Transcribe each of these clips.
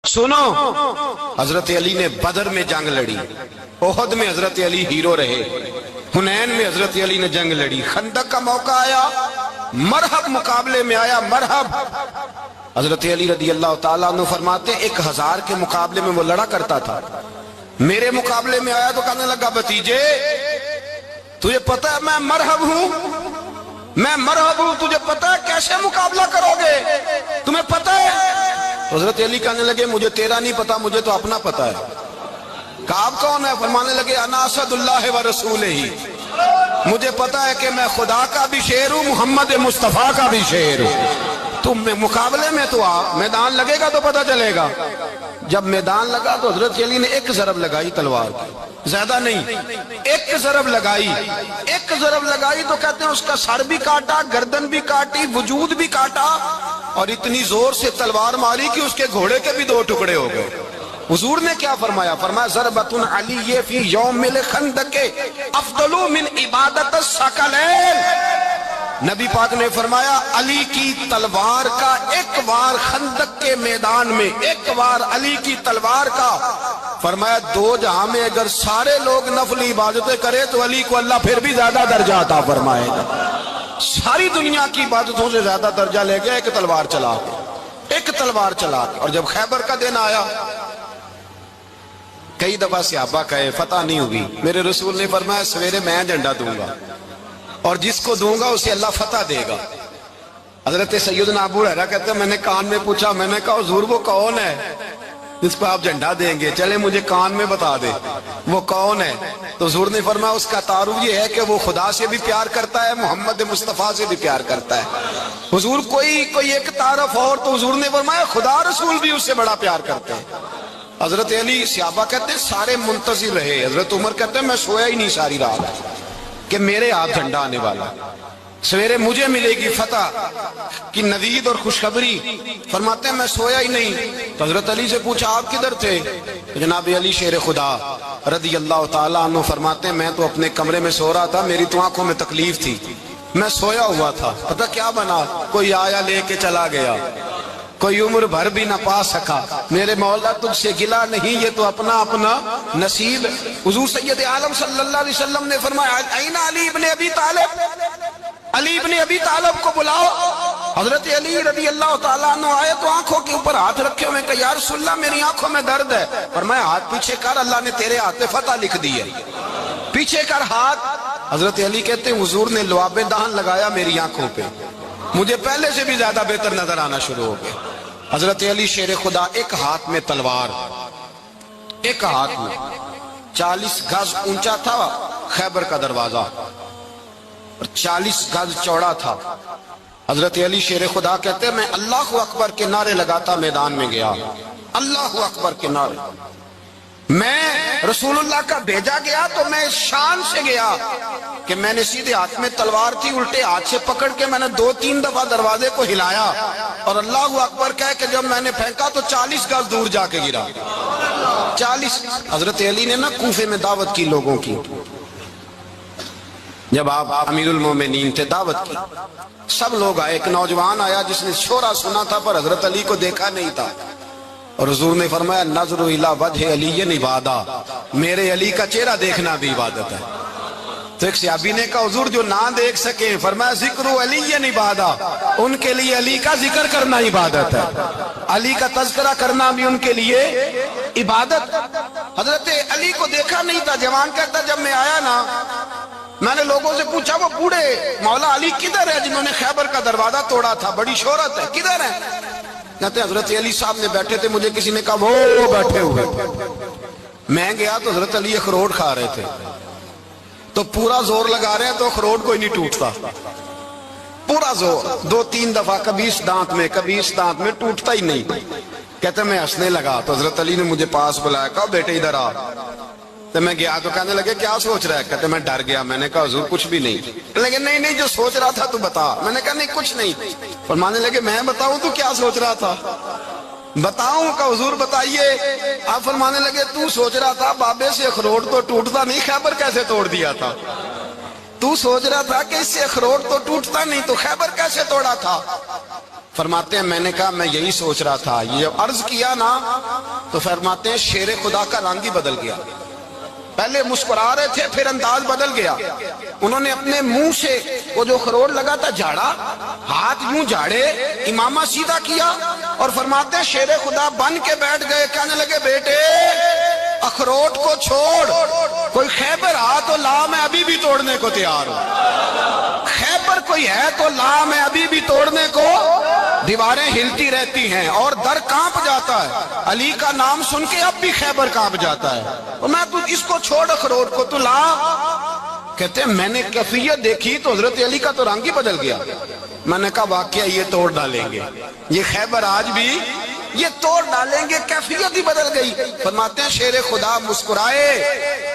سنو، حضرت علی نے بدر میں جنگ لڑی، احد میں حضرت علی ہیرو رہے، حنین میں حضرت علی نے جنگ لڑی، خندق کا موقع آیا، مرحب مقابلے میں آیا، مرحب۔ حضرت علی رضی اللہ تعالیٰ عنہ فرماتے 1000 کے مقابلے میں وہ لڑا کرتا تھا، میرے مقابلے میں آیا تو کہنے لگا بھتیجے تجھے پتا ہے میں مرحب ہوں، میں مرحب ہوں، تجھے پتا ہے کیسے مقابلہ کرو گے، تمہیں پتا ہے؟ حضرت علی کہنے لگے مجھے تیرا نہیں پتا، مجھے تو اپنا پتا ہے۔ کعب کون ہے؟ فرمانے لگے انا اسد اللہ و رسولہ ہی، مجھے پتا ہے کہ میں خدا کا بھی شیر ہوں، محمد مصطفیٰ کا بھی شیر ہوں۔ تم مقابلے میں تو آ، میدان لگے گا تو پتہ چلے گا۔ جب میدان لگا تو حضرت علی نے ایک ضرب لگائی تلوار کی، زیادہ نہیں، ایک ضرب لگائی، ایک ضرب لگائی تو کہتے ہیں اس کا سر بھی کاٹا، گردن بھی کاٹی، وجود بھی کاٹا، اور اتنی زور سے تلوار ماری کہ اس کے گھوڑے کے بھی 2 ٹکڑے ہو گئے۔ حضور نے کیا فرمایا؟ فرمایا ضربۃ علی فی یوم الخندق افضل من عبادت الثقلین۔ نبی پاک نے فرمایا علی کی تلوار کا ایک وار خندق کے میدان میں، ایک وار علی کی تلوار کا، فرمایا 2 جہاں میں اگر سارے لوگ نفل عبادتیں کرے تو علی کو اللہ پھر بھی زیادہ درجہ عطا فرمائے گا۔ ساری دنیا کی عبادتوں سے زیادہ درجہ لے گیا ایک تلوار چلا کے، ایک تلوار چلا کے۔ اور جب خیبر کا دن آیا، کئی دفعہ صحابہ کہے فتح نہیں ہوگی، میرے رسول نے فرمایا سویرے میں جھنڈا دوں گا اور جس کو دوں گا اسے اللہ فتح دے گا۔ حضرت سیدنا ابو ہریرہ کہتے ہیں میں نے کان میں پوچھا، میں نے کہا حضور وہ کون ہے جس کو آپ جھنڈا دیں گے؟ چلے مجھے کان میں بتا دے وہ کون ہے۔ تو حضور نے فرمایا اس کا تعارف یہ ہے کہ وہ خدا سے بھی پیار کرتا ہے، محمد مصطفیٰ سے بھی پیار کرتا ہے۔ حضور کوئی ایک تعارف اور، تو حضور نے فرمایا خدا رسول بھی اس سے بڑا پیار کرتے ہیں۔ حضرت علی، صحابہ کہتے ہیں سارے منتظر رہے، حضرت عمر کہتے ہیں میں سویا ہی نہیں ساری رات کہ میرے ہاتھ جھنڈا آنے والا، سویرے مجھے ملے گی فتح کی نوید اور خوشخبری۔ فرماتے ہیں میں سویا ہی نہیں۔ تو حضرت علی سے پوچھا آپ کدھر تھے؟ جناب علی شیر خدا رضی اللہ تعالیٰ عنہ فرماتے ہیں میں تو اپنے کمرے میں سو رہا تھا، میری تو آنکھوں میں تکلیف تھی، میں سویا ہوا تھا، پتہ کیا بنا؟ کوئی آیا لے کے چلا گیا، کوئی عمر بھر بھی نہ پا سکا۔ میرے مولا تجھ سے گلا نہیں، یہ تو اپنا اپنا نصیب۔ حضور سید عالم صلی اللہ علیہ وسلم نے فرمایا این علی ابن ابی طالب، علی ابن ابی طالب کو بلاؤ۔ حضرت علی رضی اللہ تعالیٰ عنہ آئے تو آنکھوں کے اوپر ہاتھ رکھے ہوئے کہ یا رسول اللہ میری آنکھوں میں درد ہے۔ فرمایا ہاتھ پیچھے کر، اللہ نے تیرے ہاتھ پہ فتح لکھ دی ہے، پیچھے کر ہاتھ۔ حضرت علی کہتے ہیں حضور نے لعاب دہن لگایا میری آنکھوں پہ، مجھے پہلے سے بھی زیادہ بہتر نظر آنا شروع ہو گیا۔ حضرت علی شیر خدا ایک ہاتھ میں تلوار، ایک ہاتھ میں، 40 گز اونچا تھا خیبر کا دروازہ اور 40 گز چوڑا تھا۔ حضرت علی شیر خدا کہتے ہیں میں اللہ اکبر کے نعرے لگاتا میدان میں گیا، اللہ اکبر کے نعرے۔ میں رسول اللہ کا بھیجا گیا تو میں شان سے گیا کہ میں نے سیدھے ہاتھ میں تلوار تھی، الٹے ہاتھ سے پکڑ کے میں نے 2-3 دفعہ دروازے کو ہلایا اور اللہ اکبر کہہ کہ جب میں نے پھینکا تو 40 گز دور جا کے گرا، 40۔ حضرت علی نے نا کوفے میں دعوت کی لوگوں کی، جب آپ امیر المومنین تھے دعوت کی، سب لوگ آئے، ایک نوجوان آیا جس نے شورا سنا تھا پر حضرت علی کو دیکھا نہیں تھا، اور حضور نے فرمایا نظر الی وجہ علی عبادہ، میرے علی کا چہرہ دیکھنا بھی عبادت ہے۔ تو ایک صحابی نے کہا حضور جو نہ دیکھ سکے، فرمایا ذکر علی عبادہ، ان کے لیے علی کا ذکر کرنا عبادت ہے، علی کا تذکرہ کرنا بھی ان کے لیے عبادت۔ حضرت علی کو دیکھا نہیں تھا، جوان کہتا جب میں آیا نا میں نے لوگوں سے پوچھا وہ بوڑھے مولا علی کدھر ہے جنہوں نے خیبر کا دروازہ توڑا تھا، بڑی شہرت ہے، کدھر ہے؟ کہتے ہیں حضرت علی صاحب نے بیٹھے تھے، مجھے کسی نے کہا وہ بیٹھے ہوئے۔ میں گیا تو حضرت علی اخروٹ کھا رہے تھے، تو پورا زور لگا رہے ہیں تو اخروٹ کوئی نہیں ٹوٹتا، پورا زور 2-3 دفعہ، کبھی اس دانت میں کبھی اس دانت میں، ٹوٹتا ہی نہیں۔ کہتے میں ہنسنے لگا تو حضرت علی نے مجھے پاس بلایا، کہا بیٹے ادھر آ۔ تو میں گیا تو کہنے لگے کیا سوچ رہا ہے؟ کہتے میں ڈر گیا، میں نے کہا حضور کچھ بھی نہیں۔ لیکن نہیں جو سوچ رہا تھا تو بتا۔ میں نے کہا نہیں کچھ نہیں۔ فرمانے لگے میں بتاؤں تو کیا سوچ رہا تھا؟ بتاؤں کہ حضور بتائیے۔ آپ فرمانے لگے تو سوچ رہا تھا بابے سے اخروٹ تو ٹوٹتا نہیں، خیبر کیسے توڑ دیا تھا؟ تو سوچ رہا تھا کہ اس سے اخروٹ تو ٹوٹتا نہیں تو خیبر کیسے توڑا تھا؟ فرماتے ہیں میں نے کہا میں یہی سوچ رہا تھا. یہ جب عرض کیا نا تو فرماتے ہیں شیر خدا کا رنگ ہی بدل گیا. پہلے مسکرا رہے تھے پھر انداز بدل گیا. انہوں نے اپنے منہ سے وہ جو اخروٹ لگا تھا جھاڑا, ہاتھ یوں جھاڑے, امامہ سیدھا کیا اور فرماتے ہیں شیر خدا بن کے بیٹھ گئے. کہنے لگے بیٹے اخروٹ کو چھوڑ, کوئی خیبر آ تو لا, میں ابھی بھی توڑنے کو تیار ہوں. خیبر کوئی ہے تو لا, میں ابھی بھی توڑنے کو. دیواریں ہلتی رہتی ہیں اور در کانپ جاتا ہے. علی کا نام سن کے اب بھی خیبر کانپ جاتا ہے. اور میں تو اس کو چھوڑ اخروٹ کو تو لا. کہتے ہیں میں نے کیفیت دیکھی تو حضرت علی کا تو رنگ ہی بدل گیا. میں نے کہا واقعہ یہ توڑ ڈالیں گے, یہ خیبر آج بھی یہ توڑ ڈالیں گے, کیفیت ہی بدل گئی. فرماتے ہیں شیر خدا مسکرائے,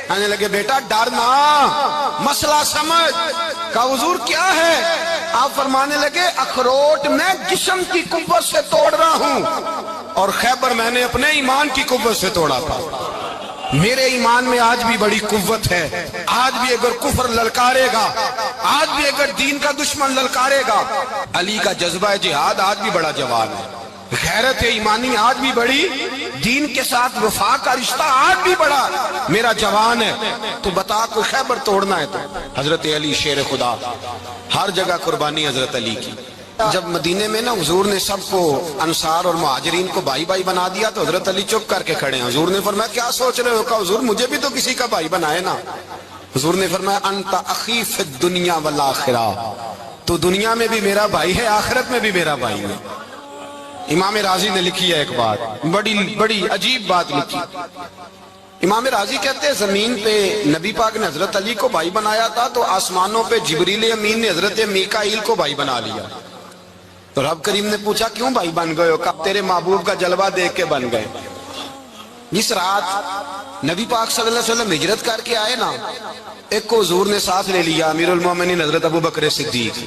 کہنے لگے بیٹا ڈرنا, مسئلہ سمجھ. کہا حضور کیا ہے؟ آپ فرمانے لگے اخروٹ میں جسم کی قوت سے توڑ رہا ہوں اور خیبر میں نے اپنے ایمان کی قوت سے توڑا تھا. میرے ایمان میں آج بھی بڑی قوت ہے. آج بھی اگر کفر للکارے گا, آج بھی اگر دین کا دشمن للکارے گا, علی کا جذبہ جہاد آج بھی بڑا جوان ہے. غیرت ایمانی آج بھی بڑی, دین کے ساتھ وفا کا رشتہ آج بھی بڑا میرا جوان ہے. تو بتا کوئی خیبر توڑنا ہے تو حضرت علی شیر خدا, ہر جگہ قربانی حضرت علی کی. جب مدینے میں نا حضور نے سب کو انصار اور مہاجرین کو بھائی بھائی بنا دیا تو حضرت علی چپ کر کے کھڑے ہیں. حضور نے فرمایا کیا سوچ رہے ہو؟ کہا حضور مجھے بھی تو کسی کا بھائی بنائے نا. حضور نے فرمایا انت اخی فی الدنیا والآخرہ, تو دنیا میں بھی میرا بھائی ہے, آخرت میں بھی میرا بھائی ہے. امام راضی نے لکھی ہے ایک بات, بڑی عجیب بات لکھی. امام راضی کہتے ہیں زمین پہ نبی پاک نے حضرت علی کو بھائی بنایا تھا تو آسمانوں پہ جبریل امین نے حضرت میکائیل کو بھائی بنا لیا. تو رب کریم نے پوچھا کیوں بھائی بن گئے ہو؟ کب تیرے محبوب کا جلوہ دیکھ کے بن گئے. جس رات نبی پاک صلی اللہ علیہ وسلم ہجرت کر کے آئے نا, ایک کو حضور نے ساتھ لے لیا, امیر المومنین حضرت ابو بکر صدیق.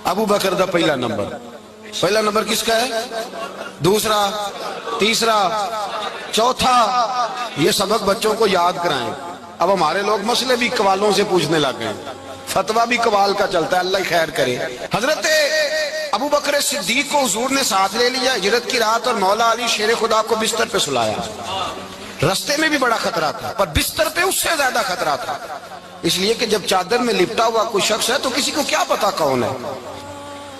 ابو بکر دا پہلا نمبر کس کا ہے؟ دوسرا, تیسرا, چوتھا. یہ سبق بچوں کو یاد کرائیں. اب ہمارے لوگ مسئلے بھی قوالوں سے پوچھنے لگ گئے, فتویٰ بھی قوال کا چلتا ہے, اللہ خیر کرے. حضرت ابو بکر صدیق کو حضور نے ساتھ لے لیا ہجرت کی رات, اور مولا علی شیر خدا کو بستر پہ سلایا. رستے میں بھی بڑا خطرہ تھا پر بستر پہ اس سے زیادہ خطرہ تھا, اس لیے کہ جب چادر میں لپٹا ہوا کوئی شخص ہے تو کسی کو کیا پتا کون ہے.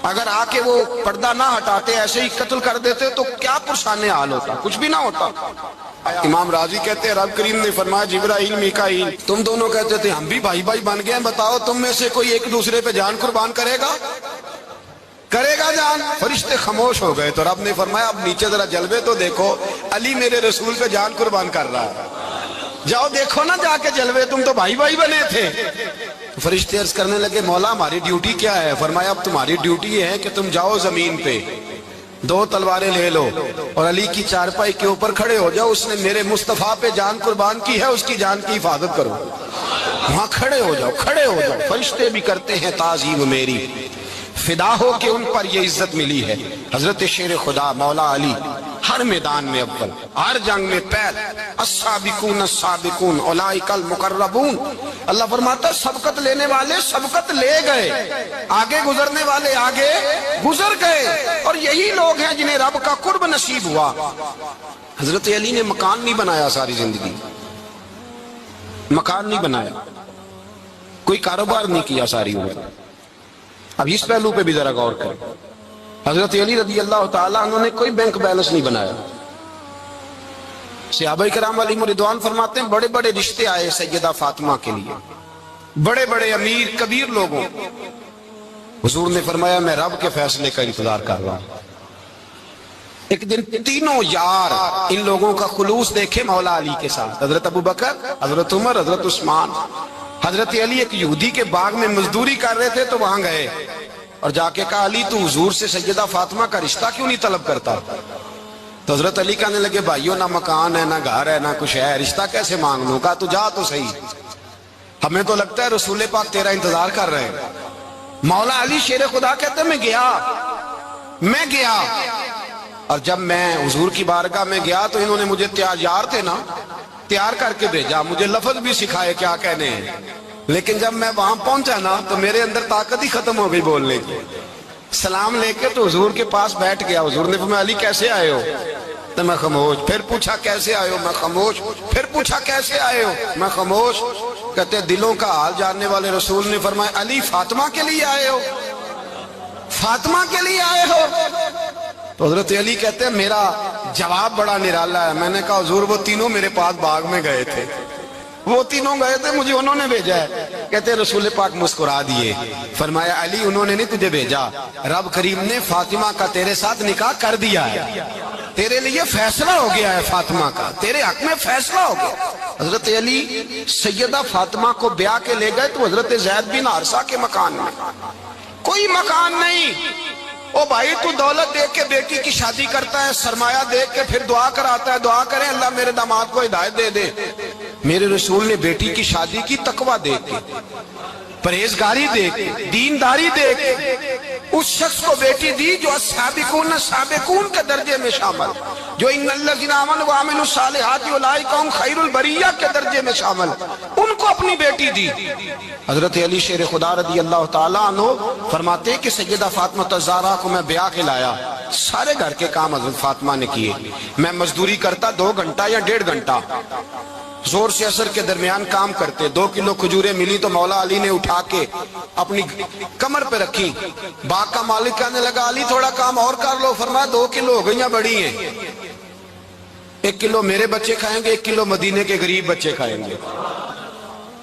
اگر آ کے وہ پردہ نہ ہٹاتے, ایسے ہی قتل کر دیتے تو کیا پرسان حال ہوتا, کچھ بھی نہ ہوتا. امام راضی کہتے ہیں رب کریم نے فرمایا جبرائیل میکائیل, تم دونوں کہتے تھے ہم بھی بھائی بھائی بن گئے ہیں, بتاؤ تم میں سے کوئی ایک دوسرے پہ جان قربان کرے گا جان؟ فرشتے خاموش ہو گئے. تو رب نے فرمایا اب نیچے ذرا جلوے تو دیکھو, علی میرے رسول پہ جان قربان کر رہا ہے, جاؤ دیکھو نا جا کے جلوے, تم تو بھائی بھائی بنے تھے. فرشتے عرض کرنے لگے مولا ہماری ڈیوٹی کیا ہے؟ فرمایا اب تمہاری ڈیوٹی یہ ہے کہ تم جاؤ زمین پہ, 2 تلواریں لے لو اور علی کی چارپائی کے اوپر کھڑے ہو جاؤ. اس نے میرے مصطفیٰ پہ جان قربان کی ہے, اس کی جان کی حفاظت کرو. وہاں کھڑے ہو جاؤ. فرشتے بھی کرتے ہیں تعظیم میری, فدا ہو کہ ان پر یہ عزت ملی ہے. حضرت شیر خدا مولا علی ہر میدان میں اول, ہر جنگ میں پہل. السابقون السابقون اولئک المقربون. اللہ فرماتا سبقت لینے والے سبقت لے گئے, آگے گزرنے والے آگے گزر گئے, اور یہی لوگ ہیں جنہیں رب کا قرب نصیب ہوا. حضرت علی نے مکان نہیں بنایا ساری زندگی, مکان نہیں بنایا, کوئی کاروبار نہیں کیا ساری عمر. اب اس پہلو پہ بھی ذرا غور کریں. حضرت علی رضی اللہ تعالیٰ عنہ نے کوئی بینک بیلنس نہیں بنایا. صحابہ کرام علیہم رضوان فرماتے ہیں بڑے بڑے رشتے آئے سیدہ فاطمہ کے لیے, بڑے بڑے امیر کبیر لوگوں. حضور نے فرمایا میں رب کے فیصلے کا انتظار کر رہا ہوں. ایک دن تینوں یار ان لوگوں کا خلوص دیکھے مولا علی کے ساتھ, حضرت ابو بکر, حضرت عمر, حضرت عثمان. حضرت علی ایک یہودی کے باغ میں مزدوری کر رہے تھے تو وہاں گئے اور جا کے کہا علی تو حضور سے سیدہ فاطمہ کا رشتہ کیوں نہیں طلب کرتا؟ تو حضرت علی کہنے لگے بھائیو نہ مکان ہے, نہ گھر ہے, نہ کچھ ہے, رشتہ کیسے مانگ لوں؟ کہا تو جا تو صحیح, ہمیں تو لگتا ہے رسول پاک تیرا انتظار کر رہے ہیں. مولا علی شیر خدا کہتے ہیں میں گیا اور جب میں حضور کی بارگاہ میں گیا تو انہوں نے مجھے یار تھے نا, تیار کر کے بھیجا, مجھے لفظ بھی سکھائے کیا کہنے ہیں, لیکن جب میں وہاں پہنچا نا تو میرے اندر طاقت ہی ختم ہو گئی بولنے کی. سلام لے کے تو حضور کے پاس بیٹھ گیا. حضور نے فرمایا علی کیسے آئے ہو؟ تو میں خاموش. پھر پوچھا کیسے آئے ہو؟ میں خاموش. پھر پوچھا کیسے آئے ہو؟ میں خاموش. کہتے دلوں کا حال جاننے والے رسول نے فرمایا علی فاطمہ کے لیے آئے ہو؟ فاطمہ کے لیے آئے ہو؟ تو حضرت علی کہتے ہیں میرا جواب بڑا نرالا ہے. میں نے کہا حضور وہ تینوں میرے پاس باغ میں گئے تھے, وہ تینوں گئے تھے, مجھے انہوں نے بھیجا ہے. کہتے ہیں رسول پاک مسکرا دیے, فرمایا علی انہوں نے نہیں تجھے بھیجا, رب کریم نے فاطمہ کا تیرے ساتھ نکاح کر دیا ہے, تیرے لیے فیصلہ ہو گیا ہے فاطمہ کا, تیرے حق میں فیصلہ ہو گیا. حضرت علی سیدہ فاطمہ کو بیاہ کے لے گئے تو حضرت زید بن حارثہ کے مکان میں, کوئی مکان نہیں. او بھائی تو دولت دیکھ کے بیٹی کی شادی کرتا ہے, سرمایہ دیکھ کے پھر دعا کراتا ہے, دعا کریں اللہ میرے داماد کو ہدایت دے دے. میرے رسول نے بیٹی کی شادی کی تقوی دیکھ کے, پرہیزگاری دیکھ کے, دینداری دیکھ کے اس شخص کو بیٹی دی جو السابقون السابقون کے درجے میں شامل, جو ان الذین آمنوا وعملوا الصالحات اولئک هم خیر البریہ کے درجے میں شامل, ان کو اپنی بیٹی دی. حضرت علی شیر خدا رضی اللہ تعالیٰ عنہ فرماتے ہیں کہ سیدہ فاطمہ الزہرا کو میں بیاہ کے لایا, سارے گھر کے کام حضرت فاطمہ نے کیے. میں مزدوری کرتا 2 گھنٹہ یا 1.5 گھنٹہ, زور سے عصر کے درمیان کام کرتے. 2 کلو کھجوریں ملی تو مولا علی نے اٹھا کے اپنی کمر پہ رکھی. باغ کا مالک کہنے لگا علی تھوڑا کام اور کر لو. فرمایا 2 کلو ہو گئیاں بڑی ہیں, 1 کلو میرے بچے کھائیں گے, 1 کلو مدینے کے غریب بچے کھائیں گے.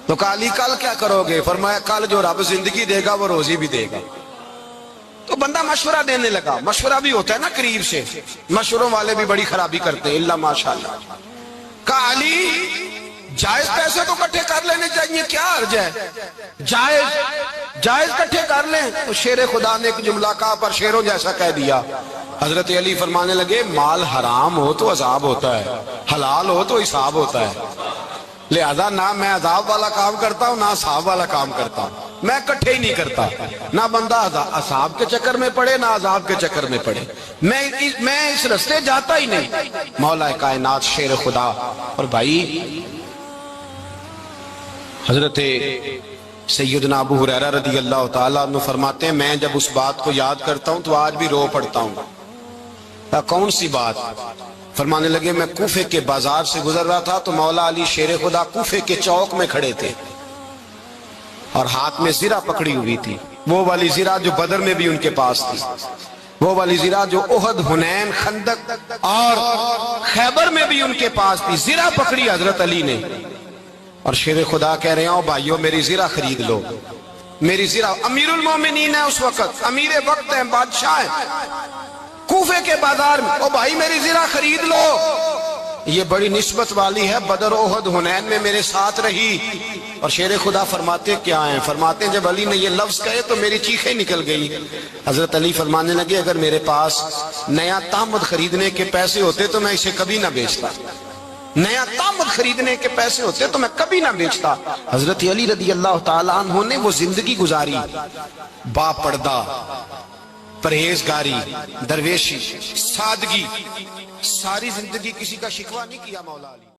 تو کہا علی کل کیا کرو گے؟ فرمایا کل جو رب زندگی دے گا وہ روزی بھی دے گا. تو بندہ مشورہ دینے لگا. مشورہ بھی ہوتا ہے نا قریب سے, مشوروں والے بھی بڑی خرابی کرتے ہیں اللہ ماشاءاللہ. کہا علی جائز پیسے تو کٹھے کر لینے چاہیے, کیا عرض ہے, جائز کٹھے کر لیں. تو شیر خدا نے ایک جملہ کہا پر شیروں جیسا کہہ دیا. حضرت علی فرمانے لگے مال حرام ہو تو عذاب ہوتا ہے, حلال ہو تو حساب ہوتا ہے. لہذا نہ میں عذاب والا کام کرتا ہوں نہ حساب والا کام کرتا ہوں, میں کٹھے ہی نہیں کرتا. نہ بندہ حساب کے چکر میں پڑے نہ عذاب کے چکر میں پڑے, میں اس رستے جاتا ہی نہیں. مولا کائنات شیر خدا. اور بھائی حضرت سیدنا ابو ہریرہ رضی اللہ تعالیٰ عنہ فرماتے ہیں میں جب اس بات کو یاد کرتا ہوں تو آج بھی رو پڑتا ہوں. کون سی بات؟ فرمانے لگے میں کوفے کے بازار سے گزر رہا تھا تو مولا علی شیر خدا کوفے کے چوک میں کھڑے تھے اور ہاتھ میں زرہ پکڑی ہوئی تھی, وہ والی زرہ جو بدر میں بھی ان کے پاس تھی, وہ والی زرہ جو احد, حنین, خندق اور خیبر میں بھی ان کے پاس تھی. زرہ پکڑی حضرت علی نے اور شیر خدا کہہ رہے ہیں بھائیو میری زرہ خرید لو. میری زرہ, امیر المومنین ہے اس وقت, امیر وقت ہیں, بادشاہ ہیں, کوفے کے بازار میں, او بھائی میری زرہ خرید لو. یہ بڑی نسبت والی ہے, بدر احد حنین میں میرے ساتھ رہی. اور شیر خدا فرماتے کیا ہیں؟ فرماتے ہیں جب علی نے یہ لفظ کہے تو میری چیخیں نکل گئی. حضرت علی فرمانے لگے اگر میرے پاس نیا تامد خریدنے کے پیسے ہوتے تو میں اسے کبھی نہ بیچتا, نیا تامد خریدنے کے پیسے ہوتے تو میں کبھی نہ بیچتا. حضرت علی رضی اللہ تعالیٰ عنہ نے وہ زندگی گزاری, با پردہ, پرہیزگاری, درویشی, سادگی, ساری زندگی کسی کا شکوہ نہیں کیا مولا علی.